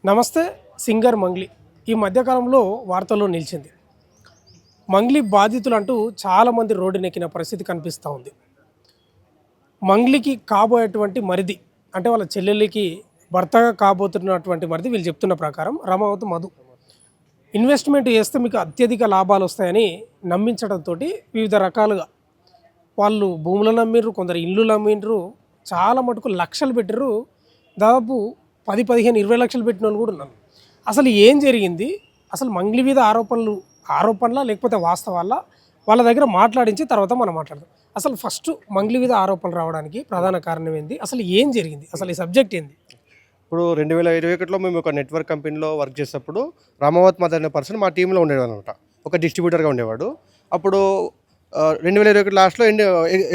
నమస్తే. సింగర్ మంగ్లీ ఈ మధ్యకాలంలో వార్తల్లో నిలిచింది. మంగ్లీ బాధితులు అంటూ చాలామంది రోడ్డునెక్కిన పరిస్థితి కనిపిస్తూ ఉంది. మంగ్లీకి కాబోయేటువంటి మరిది అంటే వాళ్ళ చెల్లెలికి భర్తగా కాబోతున్నటువంటి మరిది వీళ్ళు చెప్తున్న ప్రకారం రమావతి మధు ఇన్వెస్ట్మెంట్ చేస్తే మీకు అత్యధిక లాభాలు వస్తాయని నమ్మించడంతో వివిధ రకాలుగా వాళ్ళు భూములను అమ్మిర్రు, కొందరు ఇల్లు అమ్మిండ్రు, చాలా మటుకు లక్షలు పెట్టిర్రు. దాదాపు 10-15-20 లక్షలు పెట్టిన వాళ్ళు కూడా ఉన్నారు. అసలు ఏం జరిగింది? అసలు మంగ్లీ మీద ఆరోపణలా లేకపోతే వాస్తవాలా? వాళ్ళ దగ్గర మాట్లాడించి తర్వాత మనం మాట్లాడదాం. అసలు ఫస్ట్ మంగ్లీ మీద ఆరోపణలు రావడానికి ప్రధాన కారణం ఏంది? అసలు ఏం జరిగింది? అసలు ఈ సబ్జెక్ట్ ఏంది? ఇప్పుడు 2021లో మేము ఒక నెట్వర్క్ కంపెనీలో వర్క్ చేసేటప్పుడు రామావత్ మదర్ అనే పర్సన్ మా టీంలో ఉండేవాడు అనమాట. ఒక డిస్ట్రిబ్యూటర్గా ఉండేవాడు. అప్పుడు 2021 లాస్ట్లో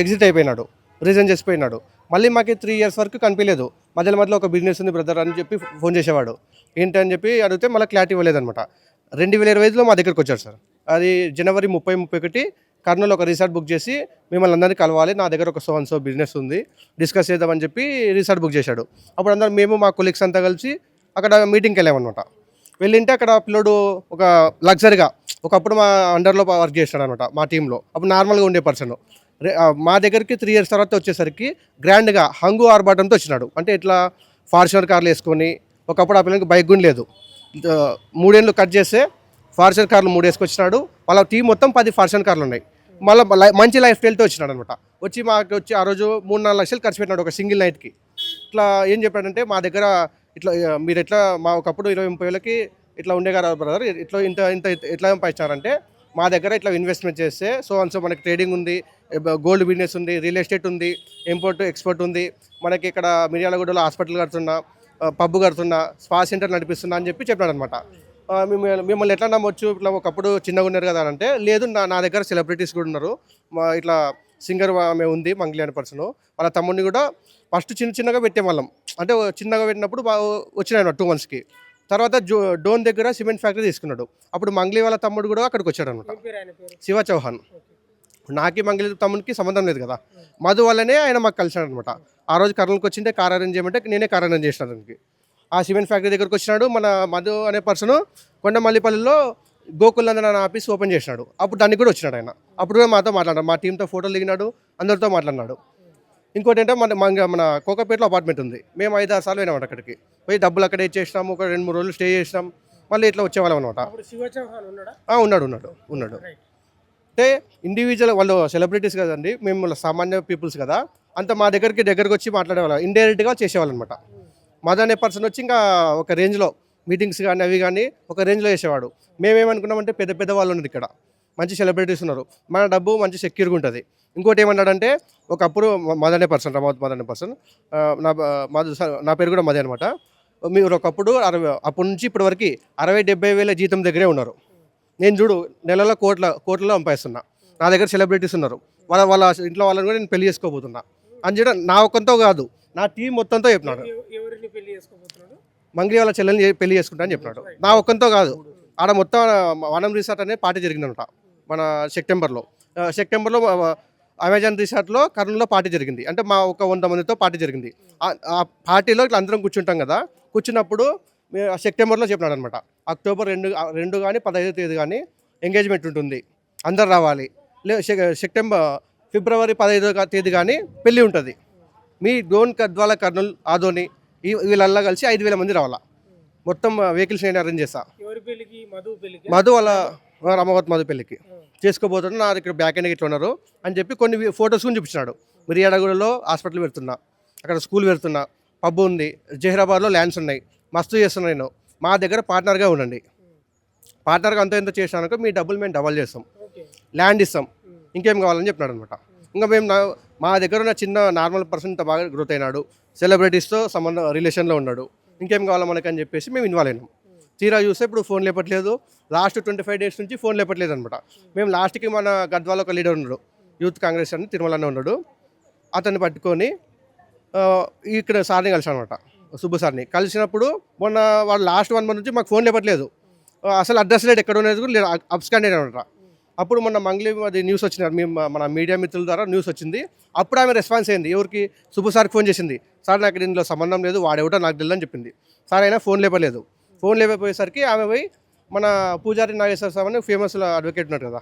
ఎగ్జిట్ అయిపోయినాడు, రీజన్ చేసిపోయినాడు. మళ్ళీ మాకు 3 years వరకు కనిపించలేదు. మధ్యలో ఒక బిజినెస్ ఉంది బ్రదర్ అని చెప్పి ఫోన్ చేసేవాడు. ఏంటని చెప్పి అడిగితే మళ్ళీ క్లారిటీ ఇవ్వలేదనమాట. 2025లో మా దగ్గరికి వచ్చాడు సార్. అది జనవరి 30-31 కర్నూలు ఒక రిసార్ట్ బుక్ చేసి మిమ్మల్ని అందరినీ కలవాలి, నా దగ్గర ఒక సో బిజినెస్ ఉంది, డిస్కస్ చేద్దామని చెప్పి రిసార్ట్ బుక్ చేశాడు. అప్పుడు అందరం మేము మా కొలీగ్స్ అంతా కలిసి అక్కడ మీటింగ్కి వెళ్ళామన్నమాట. వెళ్ళింటే అక్కడ పిల్లడు ఒక లగ్జరీగా ఒకప్పుడు మా అండర్లో వర్క్ చేస్తాడు అనమాట మా టీంలో. అప్పుడు నార్మల్గా ఉండే పర్సన్ మా దగ్గరికి 3 years తర్వాత వచ్చేసరికి గ్రాండ్గా హంగు ఆర్బాటంతో వచ్చినాడు. అంటే ఇట్లా ఫార్చునర్ కార్లు వేసుకొని, ఒకప్పుడు ఆ పిల్లలకి బైక్ కూడా లేదు, 3 ఏళ్ళు కట్ చేస్తే ఫార్చునర్ కార్లు 3 వేసుకొచ్చినాడు. వాళ్ళ టీం మొత్తం 10 ఫార్చునర్ కార్లు ఉన్నాయి. మళ్ళీ మంచి లైఫ్ స్టైల్తో వచ్చినాడు అనమాట. వచ్చి ఆ రోజు 3-4 లక్షలు ఖర్చు పెట్టినాడు ఒక సింగిల్ నైట్కి. ఇట్లా ఏం చెప్పాడంటే మా దగ్గర ఇట్లా మీరు ఎట్లా మా ఒకప్పుడు 20-30 వేలకి ఇట్లా ఉండే కదా బ్రదర్, ఇట్లా ఇంత ఇంత ఎట్లా పంపించారంటే మా దగ్గర ఇట్లా ఇన్వెస్ట్మెంట్ చేస్తే సో మనకి ట్రేడింగ్ ఉంది, గోల్డ్ బిజినెస్ ఉంది, రియల్ ఎస్టేట్ ఉంది, ఇంపోర్ట్ ఎక్స్పోర్ట్ ఉంది, మనకి ఇక్కడ మిర్యాలగూడలో హాస్పిటల్ కడుతున్నా, పబ్బు కడుతున్నా, స్పా సెంటర్ నడిపిస్తున్నా అని చెప్పి చెప్పాడు అనమాట. మిమ్మల్ని ఎట్లా నమ్మొచ్చు, ఇట్లా ఒకప్పుడు చిన్నగా ఉన్నారు కదా అంటే, లేదు నా దగ్గర సెలబ్రిటీస్ కూడా ఉన్నారు, ఇట్లా సింగర్ ఆమె ఉంది మంగ్లీ అనే పర్సన్, వాళ్ళ తమ్ముడిని కూడా ఫస్ట్ చిన్నగా పెట్టే వాళ్ళం. అంటే చిన్నగా పెట్టినప్పుడు వచ్చినాయి 2 monthsకి. తర్వాత డోన్ దగ్గర సిమెంట్ ఫ్యాక్టరీ తీసుకున్నాడు. అప్పుడు మంగ్లీ వాళ్ళ తమ్ముడు కూడా అక్కడికి వచ్చాడు అనమాట, శివ చౌహాన్. నాకి మంగ్లీ తమ్ముడికి సంబంధం లేదు కదా, మధు వల్లనే ఆయన మాకు కలిసాడు అనమాట. ఆ రోజు కర్నూలుకి వచ్చింటే కార్ అరేంజ్ చేయమంటే నేనే కార్ అరేంజ్ చేసినాను దానికి. ఆ సిమెంట్ ఫ్యాక్టరీ దగ్గరకు వచ్చినాడు. మన మధు అనే పర్సన్ కొండమల్లిపల్లిలో గోకులందన ఆఫీస్ ఓపెన్ చేసినాడు. అప్పుడు దానికి కూడా వచ్చినాడు ఆయన. అప్పుడు కూడా మాతో మాట్లాడాడు, మా టీంతో ఫోటోలు దిగినాడు, అందరితో మాట్లాడినాడు. ఇంకోటి ఏంటంటే మన కోకపేటలో అపార్ట్మెంట్ ఉంది. మేము 5-6 సార్లు పోయినాం అక్కడికి. పోయి డబ్బులు అక్కడ ఇచ్చేసినాము, ఒక 2-3 రోజులు స్టే చేసినాం, మళ్ళీ ఇట్లా వచ్చేవాళ్ళం అనమాట. ఉన్నాడు. అంటే ఇండివిజువల్ వాళ్ళు సెలబ్రిటీస్ కదండి, మేము సామాన్య పీపుల్స్ కదా, అంత మా దగ్గరికి వచ్చి మాట్లాడేవాళ్ళం, ఇండైరెక్ట్గా చేసేవాళ్ళు అనమాట. మదర్ అనే పర్సన్ వచ్చి ఇంకా ఒక రేంజ్లో మీటింగ్స్ కానీ అవి కానీ ఒక రేంజ్లో చేసేవాడు. మేమేమనుకున్నామంటే పెద్ద వాళ్ళు ఉన్నారు ఇక్కడ, మంచి సెలబ్రిటీస్ ఉన్నారు, మన డబ్బు మంచి సెక్యూర్గా ఉంటుంది. ఇంకోటి ఏమన్నాడంటే, ఒకప్పుడు మదర్ అనే పర్సన్, రమావత్ మదర్ అనే పర్సన్, నా పేరు కూడా మదే అనమాట, మీరు ఒకప్పుడు అప్పటి నుంచి ఇప్పటి వరకు 60-70 వేల జీతం దగ్గరే ఉన్నారు, నేను చూడు నెలలో కోట్లలో సంపాదిస్తున్నా, నా దగ్గర సెలబ్రిటీస్ ఉన్నారు, వాళ్ళ ఇంట్లో వాళ్ళని కూడా నేను పెళ్లి చేసుకోబోతున్నా అని చెప్పి నా ఒక్కంతో కాదు నా టీం మొత్తంతో చెప్పినాడు. మంగ్లీ వాళ్ళ చెల్లెల్ని పెళ్లి చేసుకుంటా అని చెప్పినాడు. నా ఒక్కంతో కాదు, ఆడ మొత్తం వనం రిసార్ట్ అనే పార్టీ జరిగిందనమాట మన సెప్టెంబర్లో అమెజాన్ రిసార్ట్లో కర్నూలులో పార్టీ జరిగింది. అంటే మా ఒక 100 మందితో పార్టీ జరిగింది. ఆ పార్టీలో ఇట్లా అందరం కూర్చుంటాం కదా, కూర్చున్నప్పుడు సెప్టెంబర్లో చెప్పినాడు అనమాట, అక్టోబర్ 2 కానీ 15వ తేదీ కానీ ఎంగేజ్మెంట్ ఉంటుంది, అందరు రావాలి, ఫిబ్రవరి 15వ తేదీ కానీ పెళ్ళి ఉంటుంది, మీ డోన్ గద్వాల కర్నూలు ఆదోని వీళ్ళల్లా కలిసి 5,000 మంది రావాలా, మొత్తం వెహికల్స్ నేను అరేంజ్ చేస్తా. మధు వాళ్ళ రామావత్ మధు పెళ్ళికి చేసుకోబోతున్నా, నా దగ్గర బ్యాక్ ఎండ్ ఇట్లా ఉన్నారు అని చెప్పి కొన్ని ఫొటోస్ కూడా చూపించినాడు. మిర్యాలగూడలో హాస్పిటల్ పెడుతున్నా, అక్కడ స్కూల్ పెడుతున్నా, పబ్బు ఉంది, జహీరాబాద్లో ల్యాండ్స్ ఉన్నాయి, మస్తు చేస్తున్నా, నేను మా దగ్గర పార్ట్నర్గా ఉండండి, పార్ట్నర్గా ఎంత చేసినానుకో మీ డబ్బులు మేము డబల్ చేస్తాం, ల్యాండ్ ఇస్తాం, ఇంకేం కావాలని చెప్పినాడు అనమాట. ఇంకా మేము మా దగ్గర ఉన్న చిన్న నార్మల్ పర్సన్ ఇంత బాగా గ్రోత్ అయినాడు, సెలబ్రిటీస్తో సంబంధం రిలేషన్లో ఉన్నాడు, ఇంకేం కావాలా మనకని చెప్పేసి మేము ఇన్వాల్వ్ అయినాం. తీరా చూస్తే ఇప్పుడు ఫోన్ లేపట్లేదు, లాస్ట్ 25 days నుంచి ఫోన్ లేపట్లేదు అనమాట. మేము లాస్ట్కి మన గద్వాల ఒక లీడర్ ఉన్నాడు, యూత్ కాంగ్రెస్ అని తిరుమలనే ఉన్నాడు, అతన్ని పట్టుకొని ఇక్కడ సార్ని కలిసాను అనమాట, సుబ్బు సార్ని కలిసినప్పుడు మొన్న వాళ్ళు లాస్ట్ 1 month నుంచి మాకు ఫోన్ లేపట్లేదు, అసలు అడ్రస్ లేదు, ఎక్కడ ఉన్నది కూడా లేదు, అబ్స్కాండెడ్ అనమాట. అప్పుడు మొన్న మంగ్లీ అది న్యూస్ వచ్చినారు, మేము మన మీడియా మిత్రుల ద్వారా న్యూస్ వచ్చింది. అప్పుడు ఆమె రెస్పాన్స్ అయింది, ఎవరికి, సుబ్బు సార్కి ఫోన్ చేసింది, సార్ నాకు దీనిలో సంబంధం లేదు, వాడేవిటో నాకు తెలియదు అని చెప్పింది. సార్ అయినా ఫోన్ లేపలేదు. ఫోన్ లేకపోయేసరికి ఆమె పోయి మన పూజారి నాగేశ్వర స్వామి అని ఫేమస్ అడ్వకేట్ ఉన్నాడు కదా,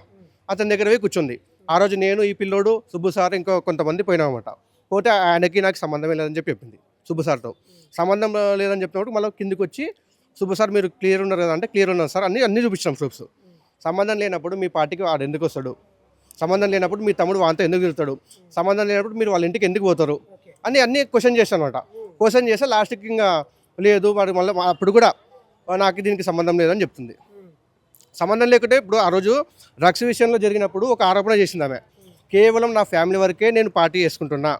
అతని దగ్గర పోయి కూర్చుంది. ఆ రోజు నేను, ఈ పిల్లోడు, సుబ్బు సార్, ఇంకో కొంతమంది పోయినామన్నమాట. పోతే ఆయనకి నాకు సంబంధం లేదని చెప్పి చెప్పింది. సుబ్బు సార్తో సంబంధం లేదని చెప్పినప్పుడు మళ్ళీ కిందికి వచ్చి, సుబ్బు సార్ మీరు క్లియర్ ఉన్నారు కదా అంటే, క్లియర్ ఉన్నారు సార్, అన్నీ చూపించాం ప్రూఫ్స్. సంబంధం లేనప్పుడు మీ పార్టీకి వాడు ఎందుకు వస్తాడు, సంబంధం లేనప్పుడు మీ తమ్ముడు వాంతో ఎందుకు తిరుగుతాడు, సంబంధం లేనప్పుడు మీరు వాళ్ళ ఇంటికి ఎందుకు పోతారు అని అన్నీ క్వశ్చన్ చేశాను అనమాట. క్వశ్చన్ చేస్తే లాస్ట్కి ఇంకా లేదు వాడు మళ్ళీ అప్పుడు కూడా నాకు దీనికి సంబంధం లేదని చెప్తుంది. సంబంధం లేకుంటే ఇప్పుడు ఆ రోజు డ్రగ్స్ విషయంలో జరిగినప్పుడు ఒక ఆరోపణ చేసింది ఆమె, కేవలం నా ఫ్యామిలీ వరకే నేను పార్టీ చేసుకుంటున్నా,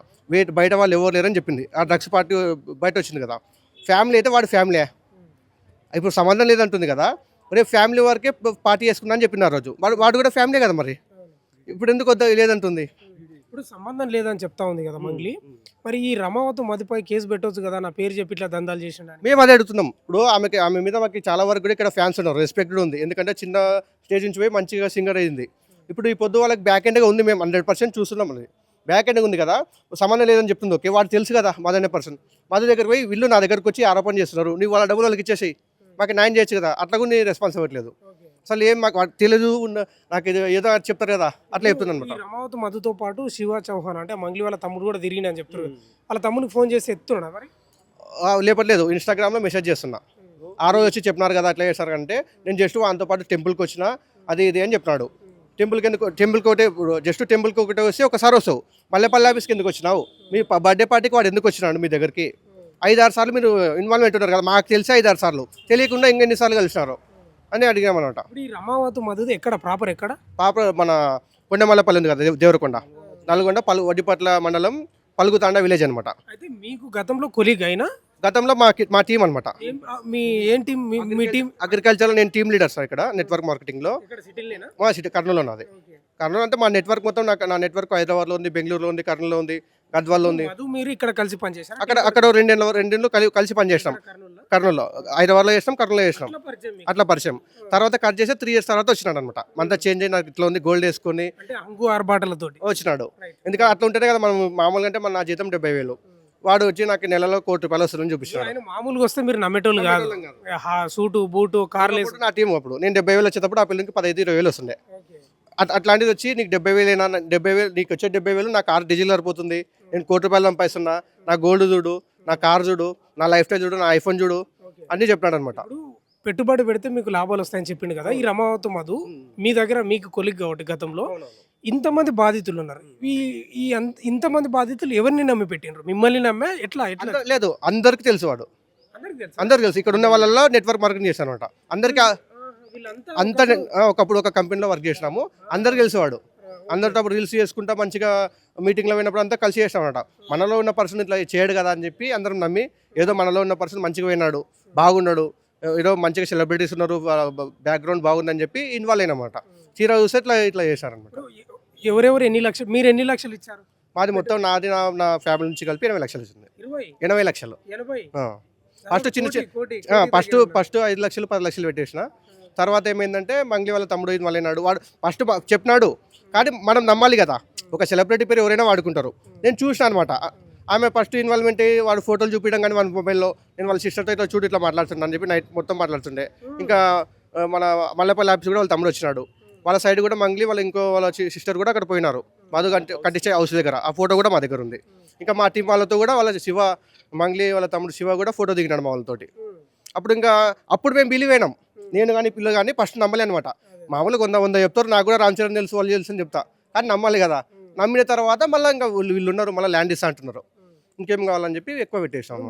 బయట వాళ్ళు ఎవరు లేరని చెప్పింది. ఆ డ్రగ్స్ పార్టీ బయట వచ్చింది కదా, ఫ్యామిలీ అయితే వాడి ఫ్యామిలీ, ఇప్పుడు సంబంధం లేదంటుంది కదా, రేపు ఫ్యామిలీ వరకే పార్టీ చేసుకున్నా అని చెప్పింది ఆ రోజు. వాడు కూడా ఫ్యామిలీ కదా, మరి ఇప్పుడు ఎందుకు వద్ద లేదంటుంది. ఇప్పుడు సంబంధం లేదని చెప్తా ఉంది కదా మంగ్లీ, మరి ఈ రమావతి మధుపై కేసు పెట్టవచ్చు కదా, నా పేరు చెప్పి ఇట్లా దందాలు చేసిండు అని. మేము అదే అడుగుతున్నాం. ఇప్పుడు ఆమె మీద మాకు చాలా వరకు కూడా ఇక్కడ ఫ్యాన్స్ ఉన్నారు, రెస్పెక్టెడ్ ఉంది. ఎందుకంటే చిన్న స్టేజ్ నుంచి పోయి మంచిగా సింగర్ అయింది. ఇప్పుడు ఈ పొద్దు వాళ్ళకి బ్యాక్ ఎండ్గా ఉంది, మేము 100% చూస్తున్నాం. అది బ్యాక్ ఎండ్గా ఉంది కదా, సంబంధం లేదని చెప్తుంది. ఓకే, వాడు తెలుసు కదా మదనే పర్సన్, మధు దగ్గర పోయి వీళ్ళు నా దగ్గరకు వచ్చి ఆరోపణ చేస్తున్నారు, నువ్వు వాళ్ళ డబ్బులు వాళ్ళకి ఇచ్చేసి మాకు న్యాయం చేయొచ్చు కదా, అట్లా కూడా నీ రెస్పాన్స్ ఇవ్వట్లేదు. అసలు ఏం మాకు తెలియదు, నాకు ఏదో చెప్తారు కదా, అట్లా చెప్తున్నాను ఈ అనమాట. రమావతి మధుతో పాటు శివ చౌహాన్ అంటే మంగ్లీ వాళ్ళ తమ్ముడు కూడా తిరిగిన అని చెప్తారు. వాళ్ళ తమ్ముడికి ఫోన్ చేసి ఎత్తున్నాడా మరి? లేపట్లేదు, ఇన్స్టాగ్రామ్లో మెసేజ్ చేస్తున్నా. ఆ రోజు వచ్చి చెప్పినారు కదా అట్లా చేస్తారు అంటే, నేను జస్ట్ వాళ్ళతో పాటు టెంపుల్కి వచ్చిన అది ఇది అని చెప్పినాడు. టెంపుల్కి ఒకటే, జస్ట్ టెంపుల్కి ఒకటే వస్తే ఒకసారి వస్తావు, మల్లెపల్లి ఆఫీస్కి ఎందుకు వచ్చినావు, మీ బర్త్డే పార్టీకి వాడు ఎందుకు వచ్చినాడు మీ దగ్గరికి, 5-6 సార్లు మీరు ఇన్వాల్వ్మెంట్ ఉన్నారు కదా, మాకు తెలిసి 5-6 సార్లు, తెలియకుండా ఇంకెన్నిసార్లు కలిసినారు అని అడిగామన్నమాట. ఇప్పుడు ఈ రమావతి మధుది ఎక్కడ ప్రాపర్ ఎక్కడ? మన కొండమల్లపల్లి ఉంది కదా, దేవరకొండ, నల్గొండ వడ్డిపట్ల మండలం, పలుగుతాండ విలేజ్ అనమాట. అయితే మీకు గతంలో కొలీగ్ అయినా గతంలో మా టీం అనమాట. మీ ఏం టీం? మీ టీం అగ్రికల్చర్లో నేను టీమ్ లీడర్ సార్ ఇక్కడ నెట్వర్క్ మార్కెటింగ్లో. ఇక్కడ సిటీలేనా? మా సిటీ కర్నూలులో ఉన్నది. కర్నూలు అంటే మా నెట్వర్క్ మొత్తం నా నెట్వర్క్ హైదరాబాద్లో ఉంది, బెంగళూరులో ఉంది, కర్నూలులో ఉంది, గద్వాల్లో ఉంది. మధు మీరు ఇక్కడ కలిసి పనిచేశారు? అక్కడ రెండేళ్ళు కలిసి పనిచేసినాం. కర్నూలులో, హైదరాబాద్లో చేసినాం, కర్నూలులో చేసినాం. అట్లా పరిచయం. తర్వాత కట్ చేసి 3 years తర్వాత వచ్చినాడు అనమాట. అంతా చేంజ్ అయ్యి నాకు ఇట్లా ఉంది, గోల్డ్ వేసుకొని అంటే అంగు ఆర్బాటలతోటి వచ్చినాడు. ఎందుకంటే అట్లా ఉంటేనే కదా మనం మామూలుగా అంటే నా జీతం 70,000, వాడు వచ్చి నాకు నెలలో ₹1 కోటి వస్తుందని చూపిస్తున్నాడు. ఆయన మామూలుగా వస్తే మీరు నమ్మేటోళ్ళు కాదు. సూటు బూటు కార్లు అప్పుడు నా టీం అప్పుడు నేను 70,000 వచ్చేటప్పుడు ఆ పిల్లలకి 15-20,000 వస్తుండే. అట్లాంటిది వచ్చి నీకు 70,000 నీకు వచ్చే 70,000 నా కార్ డీజిల్ సరిపోతుంది, నేను ₹1 కోటి సంపాదిస్తున్నా, నా గోల్డ్ చూడు, నా కార్ చూడు, నా లైఫ్ స్టైల్ చూడు, నా ఐఫోన్ చూడు అన్నీ చెప్పినాడు అనమాట. పెట్టుబడి పెడితే మీకు లాభాలు వస్తాయని చెప్పిండు కదా ఈ రమావతి మధు. మీ దగ్గర మీకు కొలిగ్ కాబట్టి గతంలో ఇంతమంది బాధితులు ఉన్నారు, ఇంతమంది బాధితులు ఎవరిని నమ్మి పెట్టిండ్రు? మిమ్మల్ని నమ్మే ఎట్లా ఎట్లా? లేదు, అందరికి తెలుసు, వాడు అందరికి తెలుసు. ఇక్కడ ఉన్న వాళ్ళలో నెట్వర్క్ మార్కెటింగ్ చేశాను అనమాట. అందరికి అంతా ఒకప్పుడు ఒక కంపెనీలో వర్క్ చేసినాము, అందరికి తెలుసు వాడు. అందరితో రీల్స్ చేసుకుంటా మంచిగా మీటింగ్లో పోయినప్పుడు అంతా కలిసి చేస్తాం అనమాట. మనలో ఉన్న పర్సన్ ఇట్లా చేయడు కదా అని చెప్పి అందరం నమ్మి, ఏదో మనలో ఉన్న పర్సన్ మంచిగా పోయినాడు, బాగున్నాడు, ఏదో మంచిగా సెలబ్రిటీస్ ఉన్నారు, బ్యాక్గ్రౌండ్ బాగుందని చెప్పి ఇన్వాల్వ్ అయినమాట. తీరా చూస్తే ఇట్లా చేశారనమాట. ఎవరెవరు ఎన్ని లక్షలు, మీరు ఎన్ని లక్షలు ఇచ్చారు? మాది మొత్తం నాది నా ఫ్యామిలీ నుంచి కలిపి 80 లక్షలు ఇచ్చింది. 80 లక్షలు. ఫస్ట్ ఫస్ట్ 5 లక్షలు 10 లక్షలు పెట్టేసిన. తర్వాత ఏమైందంటే మంగ్లీ వాళ్ళ తమ్ముడు ఇన్వాల్వ్ వాడు ఫస్ట్ చెప్పినాడు, కానీ మనం నమ్మాలి కదా, ఒక సెలబ్రిటీ పేరు ఎవరైనా వాడుకుంటారు. నేను చూసిన అనమాట, ఆమె ఫస్ట్ ఇన్వాల్వ్మెంట్ అయ్యి వాడు ఫోటోలు చూపించడం కానీ మన మొబైల్లో, నేను వాళ్ళ సిస్టర్తో ఇట్లా చూడు ఇట్లా మాట్లాడుతున్నాను అని చెప్పి నైట్ మొత్తం మాట్లాడుతుండే. ఇంకా మన మల్లెపల్లి ఆఫీస్ కూడా వాళ్ళ తమ్ముడు వచ్చినాడు, వాళ్ళ సైడ్ కూడా మంగ్లీ వాళ్ళ సిస్టర్ కూడా అక్కడ పోయినారు మధు కట్టించే హౌస్ దగ్గర. ఆ ఫోటో కూడా మా దగ్గర ఉంది. ఇంకా మా టీం వాళ్ళతో కూడా వాళ్ళ మంగ్లీ వాళ్ళ తమ్ముడు శివ కూడా ఫోటో దిగినాడు మా వాళ్ళతోటి. అప్పుడు మేము బిలీవ్ అయినాం, నేను కానీ పిల్లలు కానీ ఫస్ట్ నమ్మలే అనమాట. మామూలుగా 100 చెప్తారు, నాకు కూడా రామ్ చరణ్ తెలుసు వాళ్ళు తెలుసు అని చెప్తా, కానీ నమ్మాలి కదా. నమ్మిన తర్వాత మళ్ళీ ఇంకా వీళ్ళు ఉన్నారు, మళ్ళీ ల్యాండ్ ఇస్తా అంటున్నారు, ఇంకేం కావాలని చెప్పి ఎక్కువ పెట్టేసాం.